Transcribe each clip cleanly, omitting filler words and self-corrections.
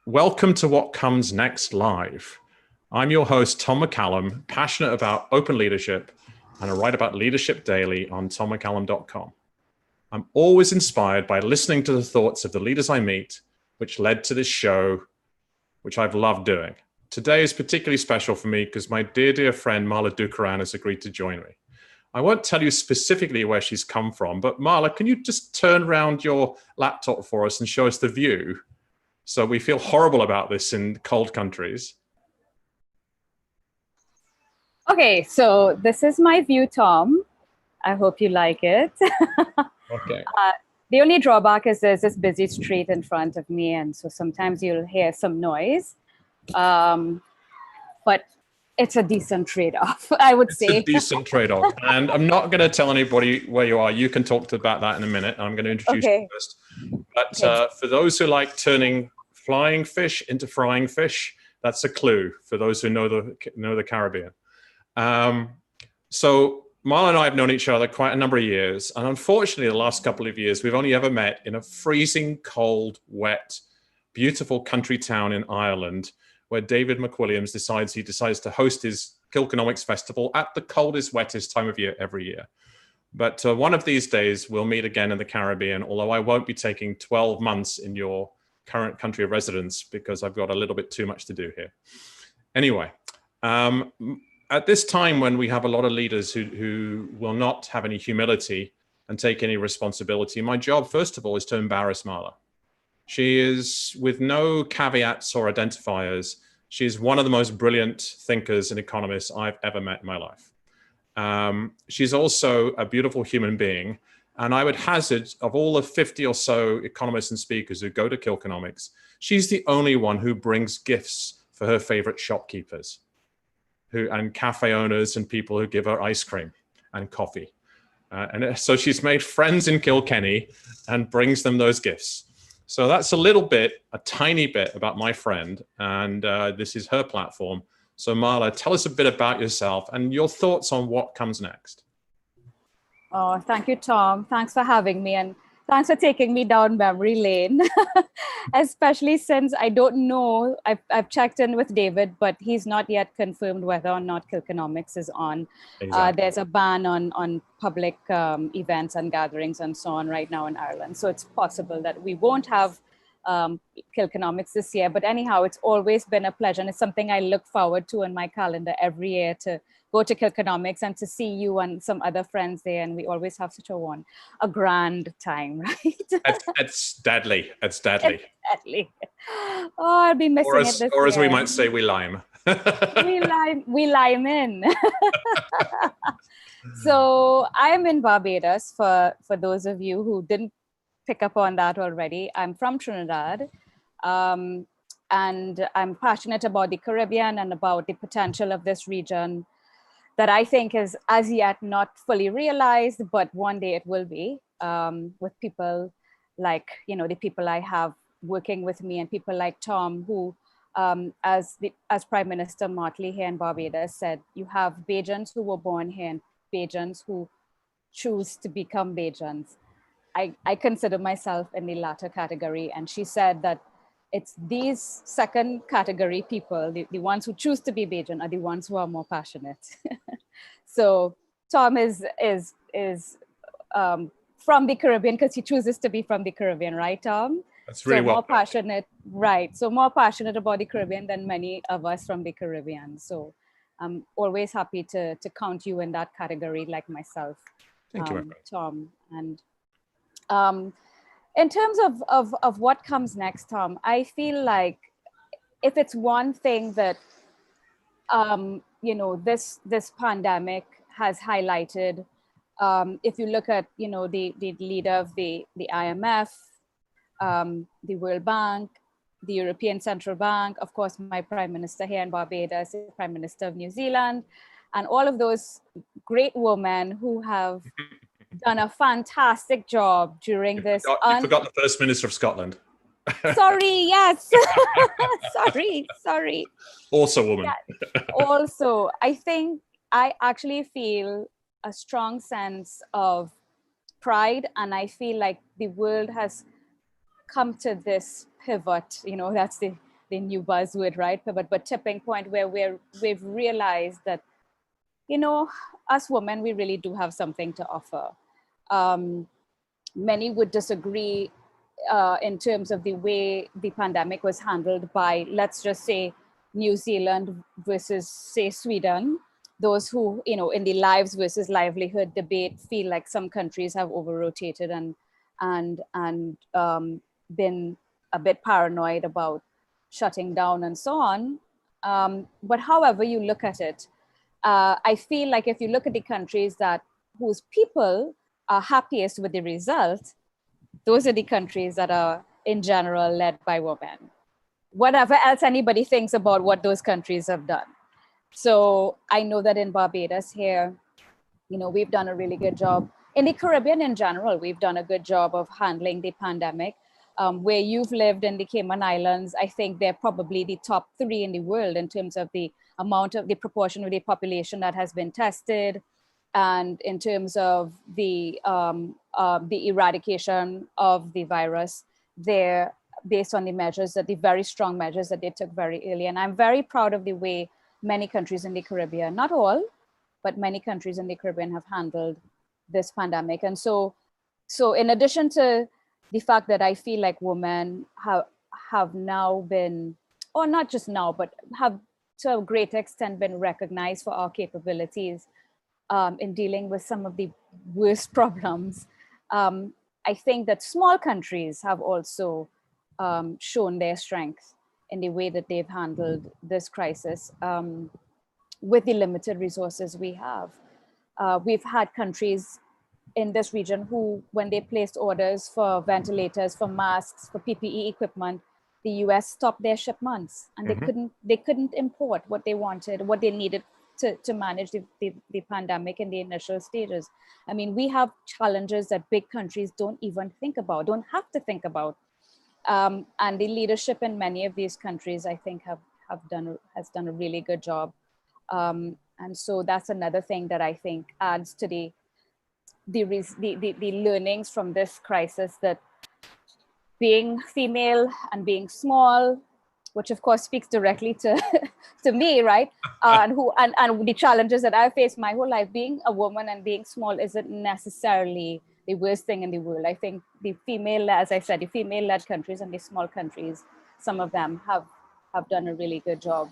Welcome to What Comes Next Live. I'm your host, Tom McCallum, passionate about open leadership, and I write about leadership daily on tommccallum.com. I'm always inspired by listening to the thoughts of the leaders I meet, which led to this show, which I've loved doing. Today is particularly special for me because my dear friend Marla Dukharan has agreed to join me. I won't tell you specifically where she's come from, but Marla, can you just turn around your laptop for us and show us the view? So we feel horrible about this in cold countries. Okay, so this is my view, Tom. I hope you like it. Okay. The only drawback is there's this busy street in front of me, and so sometimes you'll hear some noise. But it's a decent trade-off, I would say. It's a decent trade-off. And I'm not going to tell anybody where you are. You can talk about that in a minute. I'm going to introduce you first. But for those who like turning flying fish into frying fish, that's a clue for those who know the Caribbean. So Marla and I have known each other quite a number of years. And unfortunately, the last couple of years, we've only ever met in a freezing, cold, wet, beautiful country town in Ireland, where David McWilliams decides to host his Kilkenomics Festival at the coldest, wettest time of year every year. But one of these days, we'll meet again in the Caribbean, although I won't be taking 12 months in your current country of residence because I've got a little bit too much to do here. Anyway, at this time when we have a lot of leaders who will not have any humility and take any responsibility, my job, first of all, is to embarrass Marla. She is, with no caveats or identifiers, she is one of the most brilliant thinkers and economists I've ever met in my life. She's also a beautiful human being. And I would hazard, of all the 50 or so economists and speakers who go to Kilkenomics, she's the only one who brings gifts for her favorite shopkeepers and cafe owners and people who give her ice cream and coffee. And so she's made friends in Kilkenny and brings them those gifts. So that's a tiny bit about my friend. And this is her platform. So Marla, tell us a bit about yourself and your thoughts on what comes next. Oh, thank you, Tom. Thanks for having me. And thanks for taking me down memory lane, especially since I don't know, I've checked in with David, but he's not yet confirmed whether or not Kilkenomics is on. Exactly. There's a ban on public events and gatherings and so on right now in Ireland. So it's possible that we won't have Kilkenomics this year. But anyhow, it's always been a pleasure. And it's something I look forward to in my calendar every year to go to Kilkenomics and to see you and some other friends there. And we always have such a grand time, right? It's deadly. It's deadly. It's deadly. Oh, I'll be missing it this year. Or as we might say, we lime. we lime in. So I'm in Barbados, for those of you who didn't pick up on that already. I'm from Trinidad. And I'm passionate about the Caribbean and about the potential of this region that I think is as yet not fully realized, but one day it will be, with people like, the people I have working with me and people like Tom, who, as Prime Minister Motley here in Barbados said, you have Bajans who were born here and Bajans who choose to become Bajans. I consider myself in the latter category. And she said that it's these second category people, the ones who choose to be Bajan, are the ones who are more passionate. So Tom is from the Caribbean because he chooses to be from the Caribbean, right, Tom? That's really well. More passionate, right? So more passionate about the Caribbean than many of us from the Caribbean. So I'm always happy to count you in that category, like myself. Thank you, Tom. And in terms of what comes next, Tom, I feel like if it's one thing that, this pandemic has highlighted, if you look at, the leader of the IMF, the World Bank, the European Central Bank, of course, my Prime Minister here in Barbados, the Prime Minister of New Zealand, and all of those great women who have done a fantastic job during this. You forgot the First Minister of Scotland. Sorry, yes. sorry. Also a woman. Yeah. Also, I actually feel a strong sense of pride, and I feel like the world has come to this pivot, that's the the new buzzword, right? But tipping point where we've realized that, you know, us women, we really do have something to offer. Many would disagree in terms of the way the pandemic was handled by, let's just say, New Zealand versus, say, Sweden. Those who, you know, in the lives versus livelihood debate feel like some countries have over-rotated and been a bit paranoid about shutting down and so on. But however you look at it, I feel like if you look at the countries whose people are happiest with the result, those are the countries that are in general led by women. Whatever else anybody thinks about what those countries have done. So I know that in Barbados here, you know, we've done a really good job. In the Caribbean in general, we've done a good job of handling the pandemic. Where you've lived in the Cayman Islands, I think they're probably the top 3 in the world in terms of the proportion of the population that has been tested, and in terms of the eradication of the virus. They're based on the very strong measures that they took very early. And I'm very proud of the way many countries in the Caribbean, not all, but many countries in the Caribbean have handled this pandemic. And so in addition to the fact that I feel like women have now been, or not just now, but have to a great extent been recognized for our capabilities in dealing with some of the worst problems. I think that small countries have also shown their strength in the way that they've handled this crisis with the limited resources we have. We've had countries in this region who, when they placed orders for ventilators, for masks, for PPE equipment, the US stopped their shipments, and they couldn't import what they wanted, what they needed to manage the pandemic in the initial stages. I mean, we have challenges that big countries don't even think about, don't have to think about. And the leadership in many of these countries, I think, has done a really good job. And so that's another thing that I think adds to the learnings from this crisis, that being female and being small, which of course speaks directly to me, right? And the challenges that I faced my whole life, being a woman and being small isn't necessarily the worst thing in the world. I think the female, as I said, the female-led countries and the small countries, some of them have done a really good job.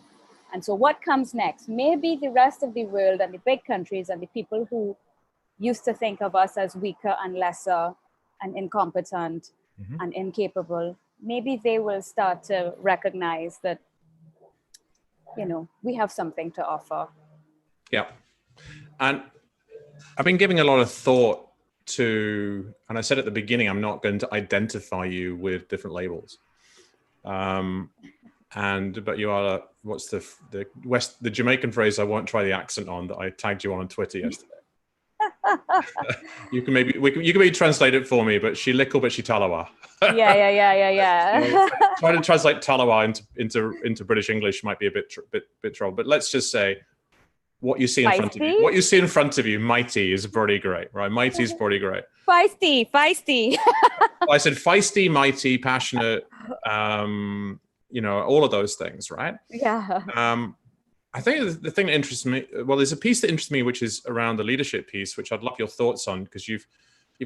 And so what comes next? Maybe the rest of the world and the big countries and the people who used to think of us as weaker and lesser and incompetent and incapable, maybe they will start to recognize that, you know, we have something to offer. Yeah. And I've been giving a lot of thought to, and I said at the beginning, I'm not going to identify you with different labels. But you are, what's the Jamaican phrase I won't try the accent on, that I tagged you on Twitter yesterday. You can maybe translate it for me, but she lickle, but she talawa. Yeah. So trying to translate talawa into British English might be a bit troll, but let's just say what you see in front of you. What you see in front of you, mighty, is pretty great, right? Mighty is pretty great. Feisty. I said feisty, mighty, passionate, you know, all of those things, right? Yeah. I think the thing that interests me, well, there's a piece that interests me, which is around the leadership piece, which I'd love your thoughts on, because you've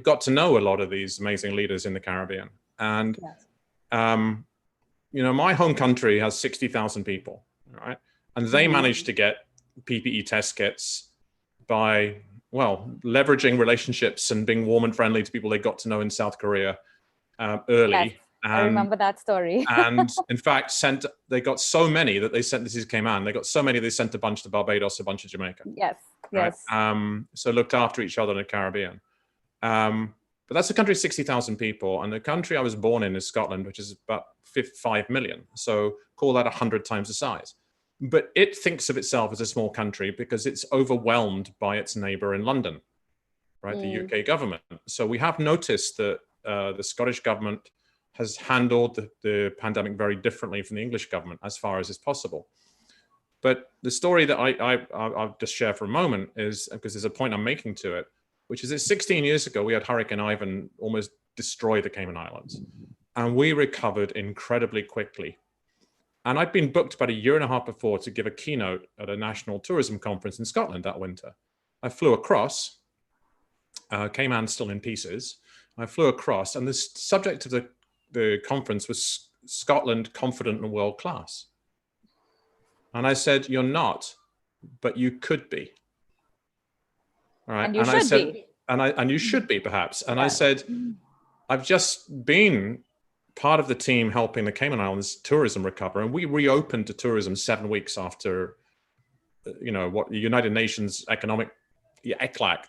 got to know a lot of these amazing leaders in the Caribbean. And, you know, my home country has 60,000 people, right? And they managed to get PPE test kits by, well, leveraging relationships and being warm and friendly to people they got to know in South Korea early. Yes. I remember that story. And in fact, they got so many that they sent, this is Cayman, they got so many they sent a bunch to Barbados, a bunch to Jamaica. Yes, right? yes. So looked after each other in the Caribbean. But that's a country of 60,000 people. And the country I was born in is Scotland, which is about 5 million. So call that 100 times the size. But it thinks of itself as a small country because it's overwhelmed by its neighbor in London, right? The UK government. So we have noticed that the Scottish government has handled the pandemic very differently from the English government as far as is possible. But the story that I'll just share for a moment is, because there's a point I'm making to it, which is that 16 years ago, we had Hurricane Ivan almost destroy the Cayman Islands. And we recovered incredibly quickly. And I'd been booked about a year and a half before to give a keynote at a national tourism conference in Scotland that winter. I flew across, Cayman's still in pieces. I flew across, and the subject of the conference was Scotland confident and world class. And I said, you're not, but you could be. All right. And you should be. And you should be, perhaps. And I said, I've just been part of the team helping the Cayman Islands tourism recover, and we reopened to tourism 7 weeks after, what the United Nations Economic, ECLAC,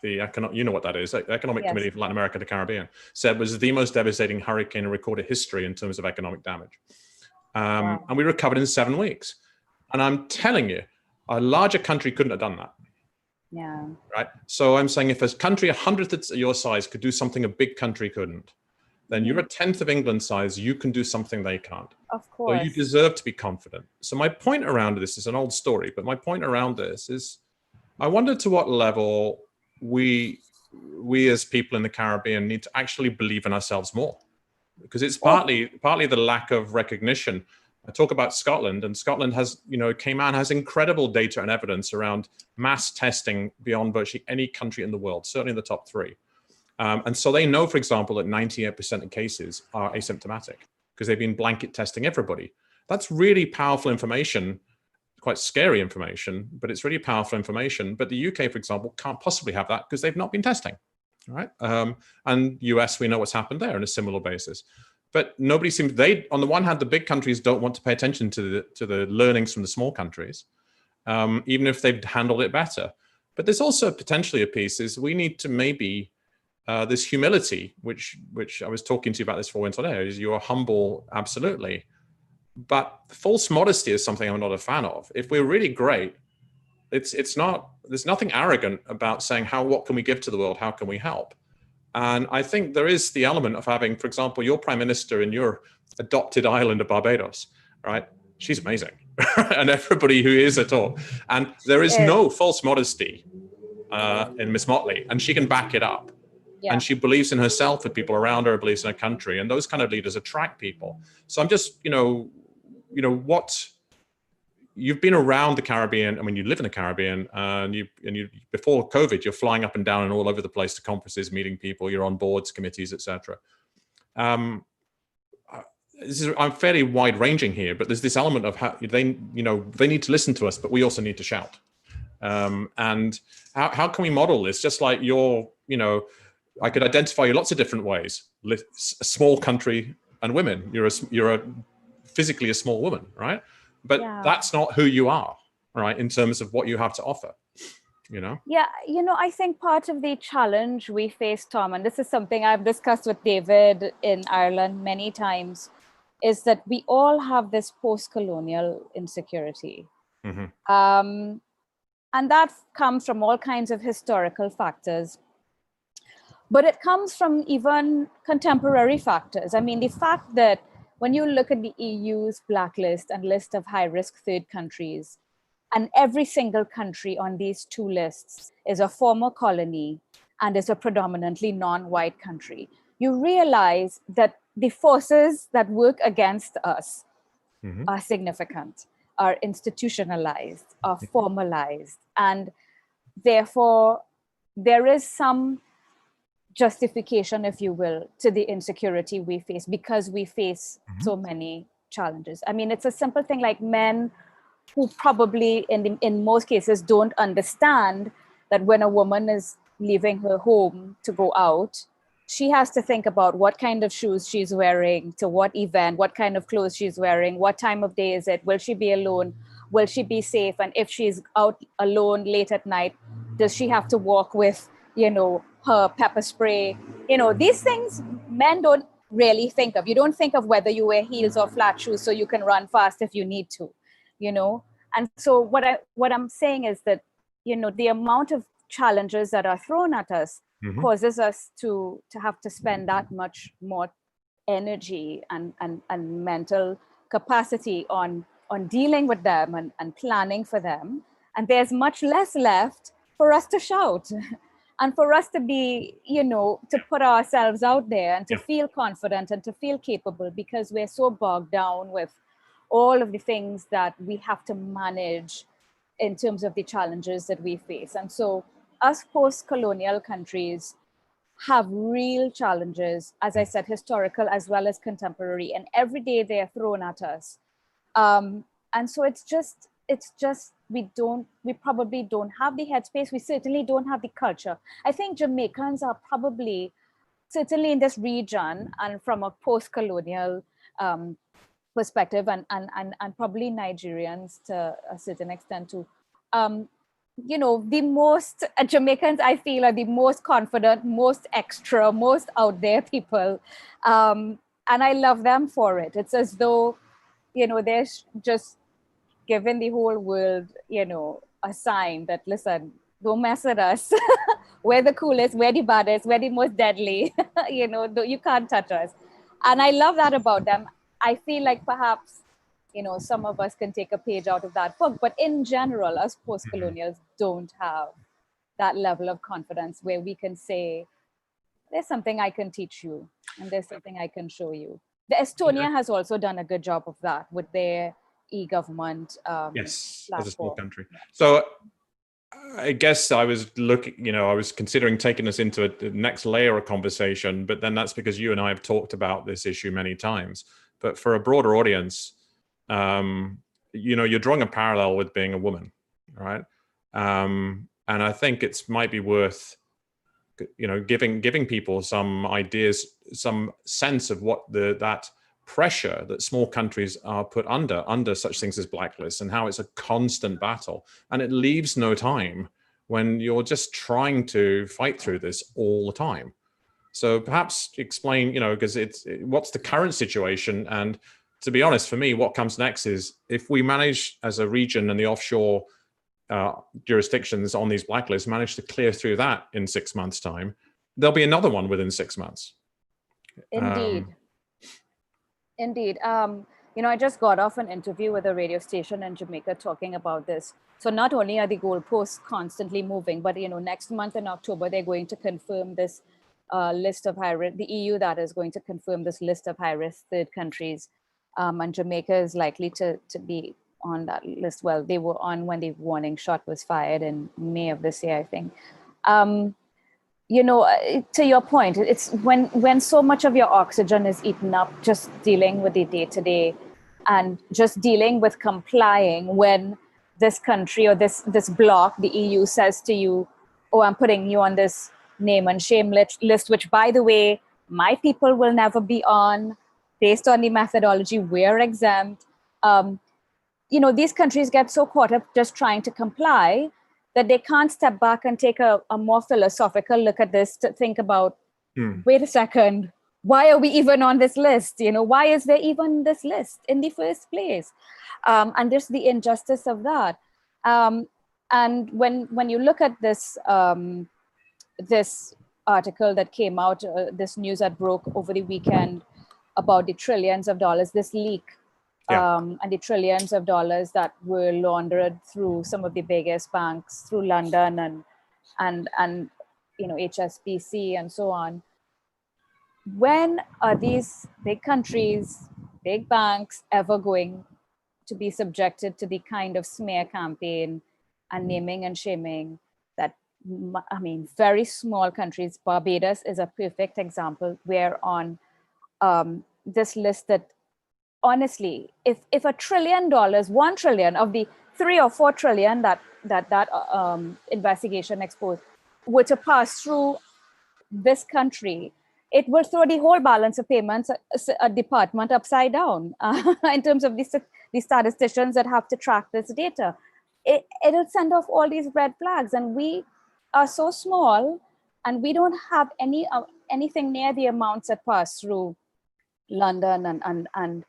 you know what that is, the Economic Committee for Latin America and the Caribbean, said was the most devastating hurricane in recorded history in terms of economic damage. And we recovered in 7 weeks. And I'm telling you, a larger country couldn't have done that. Yeah. Right. So I'm saying if a country 100th your size could do something a big country couldn't, then you're a 10th of England size, you can do something they can't. Of course. So you deserve to be confident. So my point around this is an old story, but my point around this is I wonder to what level we as people in the Caribbean need to actually believe in ourselves more, because it's partly the lack of recognition. I talk about Scotland, and Scotland has, Cayman has incredible data and evidence around mass testing beyond virtually any country in the world, certainly in the top 3. And so they know, for example, that 98% of cases are asymptomatic because they've been blanket testing everybody. That's really powerful information, quite scary information, but it's really powerful information. But the UK, for example, can't possibly have that because they've not been testing, right? And US, we know what's happened there on a similar basis. But nobody seems, on the one hand, the big countries don't want to pay attention to the learnings from the small countries, even if they've handled it better. But there's also potentially a piece is we need to maybe, this humility, which I was talking to you about this before today, is you're humble, absolutely. But false modesty is something I'm not a fan of. If we're really great, there's nothing arrogant about saying what can we give to the world? How can we help? And I think there is the element of having, for example, your prime minister in your adopted island of Barbados, right? She's amazing. And everybody who is at all. And there is no false modesty in Miss Motley, and she can back it up. Yeah. And she believes in herself and people around her, believes in her country. And those kind of leaders attract people. So I'm just, you've been around the Caribbean. I mean, you live in the Caribbean, and you before COVID, you're flying up and down and all over the place to conferences, meeting people. You're on boards, committees, etc. I'm fairly wide ranging here, but there's this element of how they need to listen to us, but we also need to shout. And how can we model this? Just like I could identify you lots of different ways. A small country and women. You're physically a small woman, right? But that's not who you are, right? In terms of what you have to offer, Yeah, I think part of the challenge we face, Tom, and this is something I've discussed with David in Ireland many times, is that we all have this post-colonial insecurity. Mm-hmm. And that comes from all kinds of historical factors. But it comes from even contemporary factors. I mean, the fact that when you look at the EU's blacklist and list of high-risk third countries, and every single country on these 2 lists is a former colony and is a predominantly non-white country, you realize that the forces that work against us are significant, are institutionalized, are formalized, and therefore there is some justification, if you will, to the insecurity we face because we face so many challenges. I mean, it's a simple thing like men who probably in most cases don't understand that when a woman is leaving her home to go out, she has to think about what kind of shoes she's wearing, to what event, what kind of clothes she's wearing, what time of day is it, will she be alone, will she be safe, and if she's out alone late at night, does she have to walk with, her pepper spray? These things men don't really think of. You don't think of whether you wear heels or flat shoes so you can run fast if you need to, And so what I'm saying is that, the amount of challenges that are thrown at us causes us to have to spend that much more energy and mental capacity on dealing with them and planning for them. And there's much less left for us to shout and for us to be, to put ourselves out there and to feel confident and to feel capable, because we're so bogged down with all of the things that we have to manage in terms of the challenges that we face. And so us post-colonial countries have real challenges, as I said, historical as well as contemporary, and every day they are thrown at us. And so it's just, we probably don't have the headspace. We certainly don't have the culture. I think Jamaicans are probably, certainly in this region and from a post-colonial perspective, and probably Nigerians to a certain extent too, you know, the most Jamaicans, I feel, are the most confident, most extra, most out there people. And I love them for it. It's as though, you know, they're just giving the whole world, you know, a sign that, listen, don't mess with us. We're the coolest, we're the baddest, we're the most deadly. You know, you can't touch us. And I love that about them. I feel like perhaps, you know, some of us can take a page out of that book, but in general, us post-colonials don't have that level of confidence where we can say, there's something I can teach you and there's something I can show you. The Estonia has also done a good job of that with their e-government yes, platform. as a small country. So I guess I was looking, you know, I was considering taking us into the next layer of conversation, but then that's because you and I have talked about this issue many times. But for a broader audience, you know, you're drawing a parallel with being a woman, right? And I think it might be worth, you know, giving people some ideas, some sense of what that pressure that small countries are put under such things as blacklists, and how it's a constant battle, and it leaves no time when you're just trying to fight through this all the time. So perhaps explain, you know, because what's the current situation, and to be honest, for me, what comes next is if we manage as a region and the offshore jurisdictions on these blacklists manage to clear through that in 6 months' time, there'll be another one within 6 months. Indeed. Indeed. You know, I just got off an interview with a radio station in Jamaica talking about this. So not only are the goalposts constantly moving, but, you know, next month in October, they're going to confirm this list of high-risk, the EU that is going to confirm this list of high-risk third countries. And Jamaica is likely to be on that list. Well, they were on when the warning shot was fired in May of this year, I think. You know, to your point, it's when so much of your oxygen is eaten up just dealing with the day-to-day and just dealing with complying when this country or this bloc, the EU, says to you, oh, I'm putting you on this name and shame list, which, by the way, my people will never be on based on the methodology. We're exempt. You know, these countries get so caught up just trying to comply that they can't step back and take a more philosophical look at this to think about, wait a second, why are we even on this list? You know, why is there even this list in the first place? And there's the injustice of that. And when you look at this, this article that came out, this news that broke over the weekend about the trillions of dollars, this leak, and the trillions of dollars that were laundered through some of the biggest banks, through London and you know, HSBC and so on. When are these big countries, big banks ever going to be subjected to the kind of smear campaign and naming and shaming that, I mean, very small countries, Barbados is a perfect example. We're on this list that, honestly, if $1 trillion, 1 trillion of the 3 or 4 trillion that investigation exposed were to pass through this country, it will throw the whole balance of payments department upside down in terms of the statisticians that have to track this data. It'll send off all these red flags, and we are so small, and we don't have anything near the amounts that pass through London and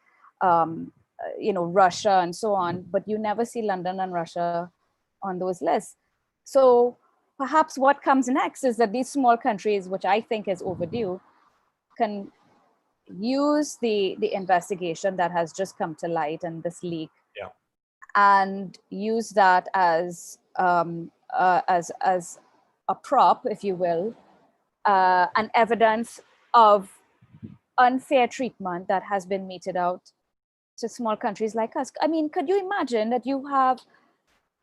you know, Russia and so on, but you never see London and Russia on those lists. So perhaps what comes next is that these small countries, which I think is overdue, can use the investigation that has just come to light and this leak, and use that as a prop, if you will, an evidence of unfair treatment that has been meted out to small countries like us. I mean, could you imagine that you have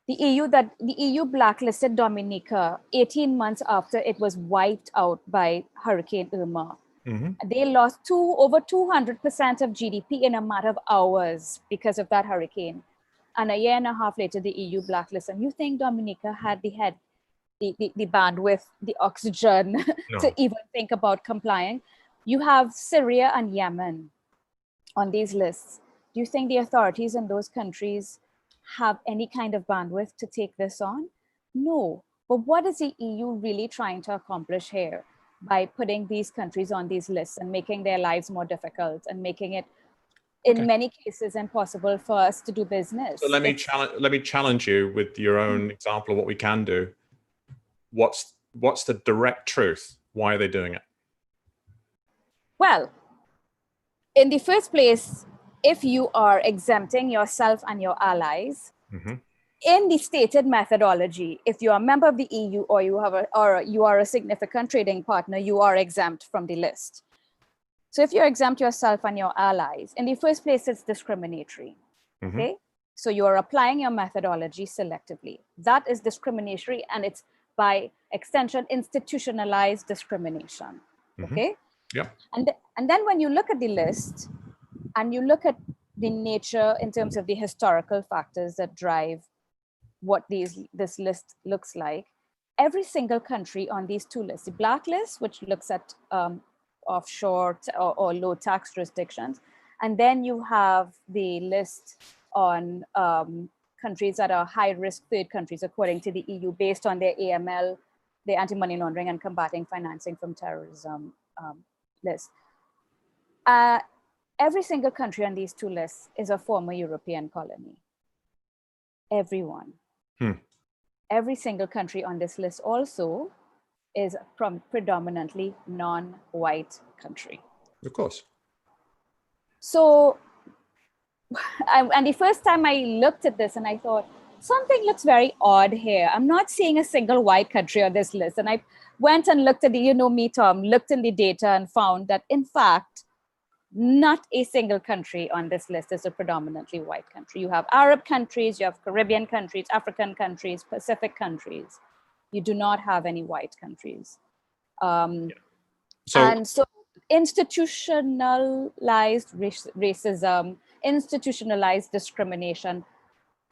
the EU blacklisted Dominica 18 months after it was wiped out by Hurricane Irma. They lost over 200% of GDP in a matter of hours because of that hurricane. And a year and a half later, the EU blacklisted. And you think Dominica had the bandwidth, the oxygen to even think about complying? You have Syria and Yemen on these lists. Do you think the authorities in those countries have any kind of bandwidth to take this on? No. But what is the EU really trying to accomplish here by putting these countries on these lists and making their lives more difficult and making it, in many cases, impossible for us to do business? So let me challenge you with your own example of what we can do. What's the direct truth? Why are they doing it? Well, in the first place, if you are exempting yourself and your allies, in the stated methodology, if you are a member of the EU or you are a significant trading partner, you are exempt from the list. So if you exempt yourself and your allies, in the first place, it's discriminatory. Okay, so you are applying your methodology selectively. That is discriminatory, and it's by extension institutionalized discrimination. Okay. Yeah. And then when you look at the list and you look at the nature in terms of the historical factors that drive what this list looks like, every single country on these two lists, the black list, which looks at offshore or low tax jurisdictions, and then you have the list on countries that are high risk third countries according to the EU based on their AML, their anti-money laundering and combating financing from terrorism list. Every single country on these two lists is a former European colony. Everyone. Every single country on this list also is from predominantly non-white country. Of course. So, and the first time I looked at this and I thought, something looks very odd here. I'm not seeing a single white country on this list. And I went and looked at Tom, looked in the data and found that in fact, not a single country on this list is a predominantly white country. You have Arab countries, you have Caribbean countries, African countries, Pacific countries. You do not have any white countries. So institutionalized racism, institutionalized discrimination,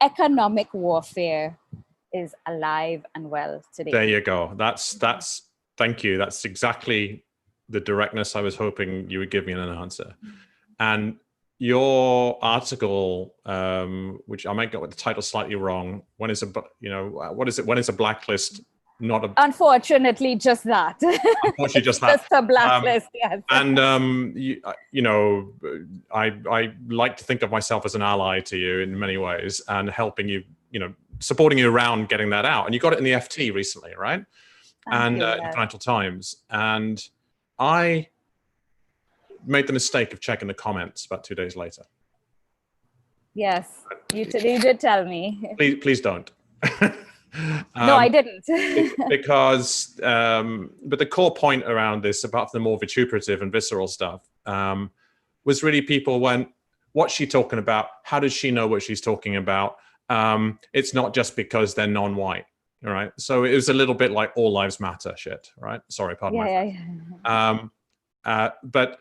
economic warfare is alive and well today. There you go. Thank you. That's exactly the directness I was hoping you would give me in an answer. And your article, which I might get the title slightly wrong, when is a blacklist not a... Unfortunately, just that. Unfortunately, just that. Just a blacklist, yes. And, I like to think of myself as an ally to you in many ways and helping you, supporting you around getting that out. And you got it in the FT recently, right? In the Financial Times. And I made the mistake of checking the comments about 2 days later. Yes, you did tell me. Please don't. No, I didn't. Because, but the core point around this, apart from the more vituperative and visceral stuff, was really people went, what's she talking about? How does she know what she's talking about? It's not just because they're non-white. All right. So it was a little bit like all lives matter shit, right? Sorry, pardon my French.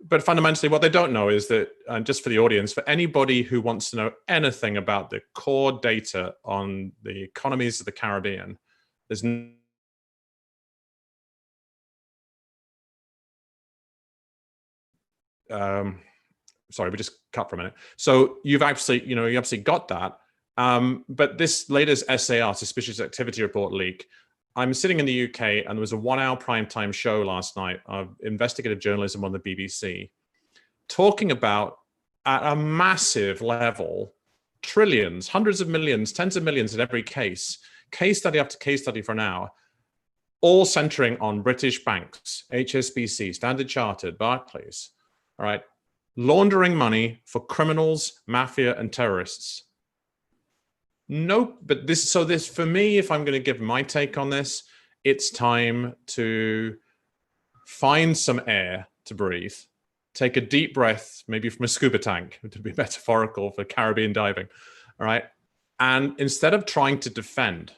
But fundamentally what they don't know is that, just for the audience, for anybody who wants to know anything about the core data on the economies of the Caribbean, there's sorry, we just cut for a minute. So you've actually, you obviously got that. But this latest SAR, Suspicious Activity Report leak, I'm sitting in the UK and there was a 1 hour primetime show last night of investigative journalism on the BBC talking about, at a massive level, trillions, hundreds of millions, tens of millions in every case study after case study for an hour, all centering on British banks, HSBC, Standard Chartered, Barclays, all right, laundering money for criminals, mafia, and terrorists. No, but this for me, if I'm going to give my take on this, it's time to find some air to breathe take a deep breath, maybe from a scuba tank, to be metaphorical for Caribbean diving, all right? And instead of trying to defend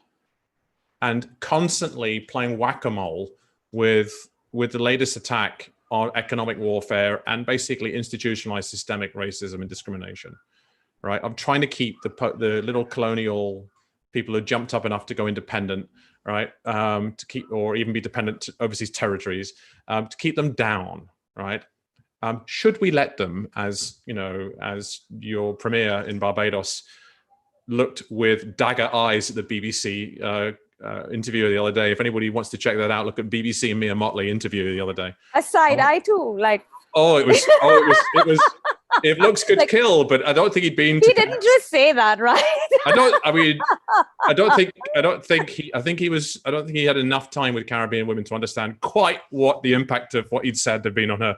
and constantly playing whack-a-mole with the latest attack on economic warfare and basically institutionalized systemic racism and discrimination, right? I'm trying to keep the little colonial people who jumped up enough to go independent, right? To keep, or even be dependent to overseas territories, to keep them down, right? Should we let them, as you know, as your premier in Barbados looked with dagger eyes at the BBC interview the other day. If anybody wants to check that out, look at BBC and Mia Motley interview the other day. A side eye too, like. It looks good to kill, but I don't think he'd been. He didn't just say that, right? I think he had enough time with Caribbean women to understand quite what the impact of what he'd said had been on her.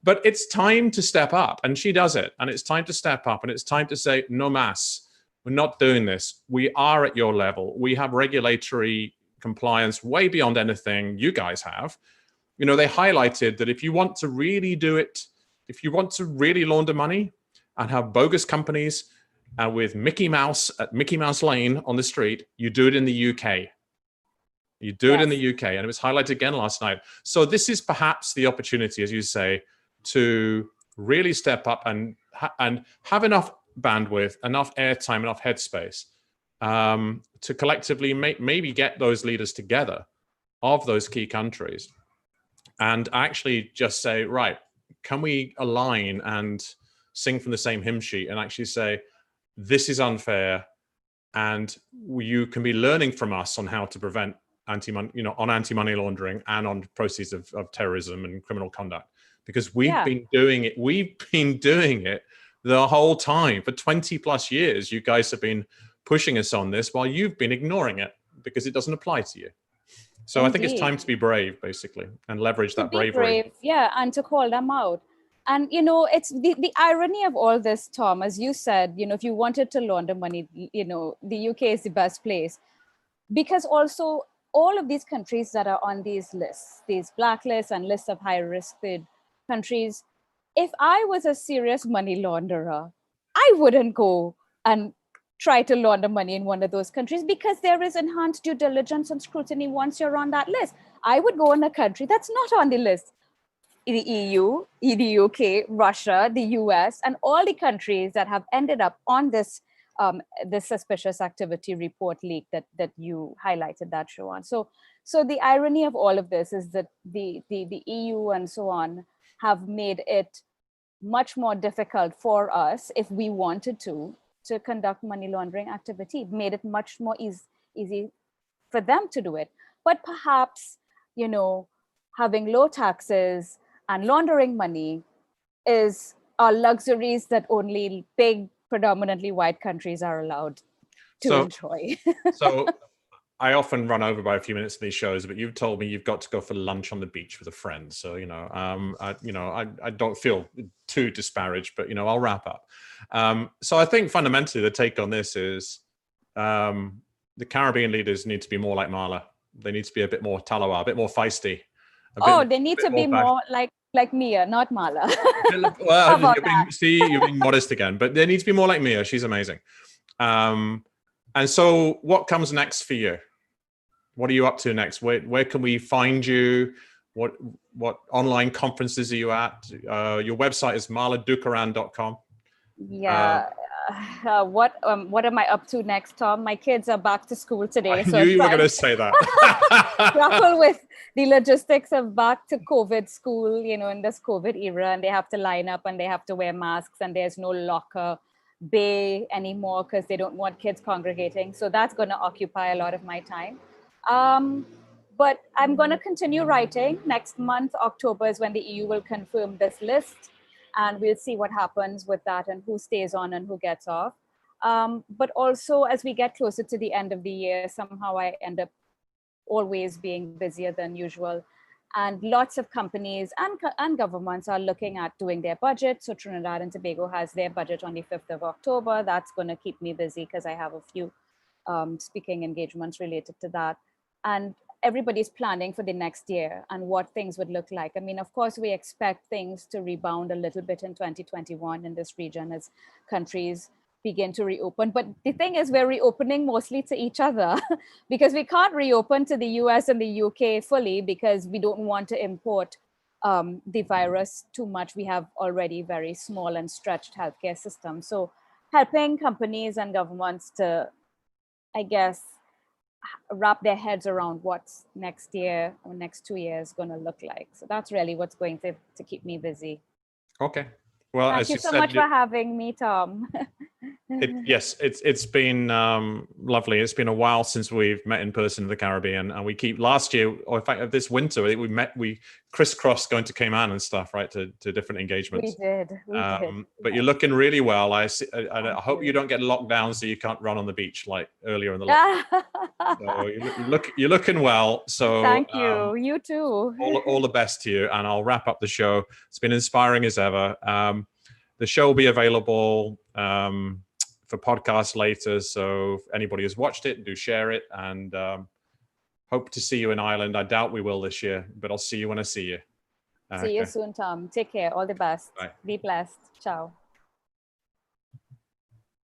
But it's time to step up, and she does it. And it's time to step up, and it's time to say, no mas. We're not doing this. We are at your level. We have regulatory compliance way beyond anything you guys have. You know, they highlighted that if you want to really do it, if you want to really launder money and have bogus companies with Mickey Mouse at Mickey Mouse Lane on the street, you do it in the UK. You do it in the UK. And it was highlighted again last night. So this is perhaps the opportunity, as you say, to really step up and have enough bandwidth, enough airtime, enough headspace to collectively maybe get those leaders together of those key countries and actually just say, right, can we align and sing from the same hymn sheet and actually say, this is unfair and you can be learning from us on how to prevent anti-money laundering and on proceeds of terrorism and criminal conduct, because we've been doing it the whole time. For 20 plus years, you guys have been pushing us on this while you've been ignoring it because it doesn't apply to you. So I think it's time to be brave, basically, and leverage that bravery. And to call them out. And, you know, it's the irony of all this, Tom, as you said, you know, if you wanted to launder money, you know, the UK is the best place. Because also all of these countries that are on these lists, these blacklists and lists of high-risk countries, if I was a serious money launderer, I wouldn't go and try to launder money in one of those countries because there is enhanced due diligence and scrutiny once you're on that list. I would go in a country that's not on the list. The EU, the UK, Russia, the US, and all the countries that have ended up on this this suspicious activity report leak that you highlighted that show on. So the irony of all of this is that the EU and so on have made it much more difficult for us, if we wanted to conduct money laundering activity, made it much more easy for them to do it. But perhaps, you know, having low taxes and laundering money are luxuries that only big, predominantly white countries are allowed to enjoy. So I often run over by a few minutes in these shows, but you've told me you've got to go for lunch on the beach with a friend. So, you know, I don't feel too disparaged, but, you know, I'll wrap up. So I think fundamentally the take on this is the Caribbean leaders need to be more like Marla. They need to be a bit more Talawa, a bit more feisty. They need to be more like Mia, not Marla. Well, you're being modest again, but they need to be more like Mia. She's amazing. And so what comes next for you? What are you up to next? Where can we find you? What online conferences are you at? Your website is marladukharan.com. Yeah. What am I up to next, Tom? My kids are back to school today. I knew you were going to say that. Grapple with the logistics of back to COVID school, you know, in this COVID era, and they have to line up and they have to wear masks and there's no locker bay anymore because they don't want kids congregating. So that's going to occupy a lot of my time. But I'm going to continue writing. Next month, October, is when the EU will confirm this list. And we'll see what happens with that and who stays on and who gets off. But also, as we get closer to the end of the year, somehow I end up always being busier than usual. And lots of companies and governments are looking at doing their budget. So Trinidad and Tobago has their budget on the 5th of October. That's going to keep me busy because I have a few speaking engagements related to that. And everybody's planning for the next year and what things would look like. I mean, of course, we expect things to rebound a little bit in 2021 in this region as countries begin to reopen. But the thing is, we're reopening mostly to each other because we can't reopen to the US and the UK fully because we don't want to import the virus too much. We have already very small and stretched healthcare systems. So helping companies and governments to, I guess, wrap their heads around what's next year or next 2 years going to look like. So that's really what's going to keep me busy. Okay. Well, thank as you so much for having me, Tom. Yes, it's been lovely. It's been a while since we've met in person in the Caribbean, and we keep last year, or in fact this winter, we crisscrossed going to Cayman and stuff, right, to different engagements. We did. But you're looking really well. I hope you don't get locked down so you can't run on the beach like earlier in the lockdown. So you're looking well. So thank you. You too. All the best to you, and I'll wrap up the show. It's been inspiring as ever. The show will be available for podcasts later. So if anybody has watched it, do share it, and hope to see you in Ireland. I doubt we will this year, but I'll see you when I see you. See you soon, Tom. Take care. All the best. Bye. Be blessed. Ciao.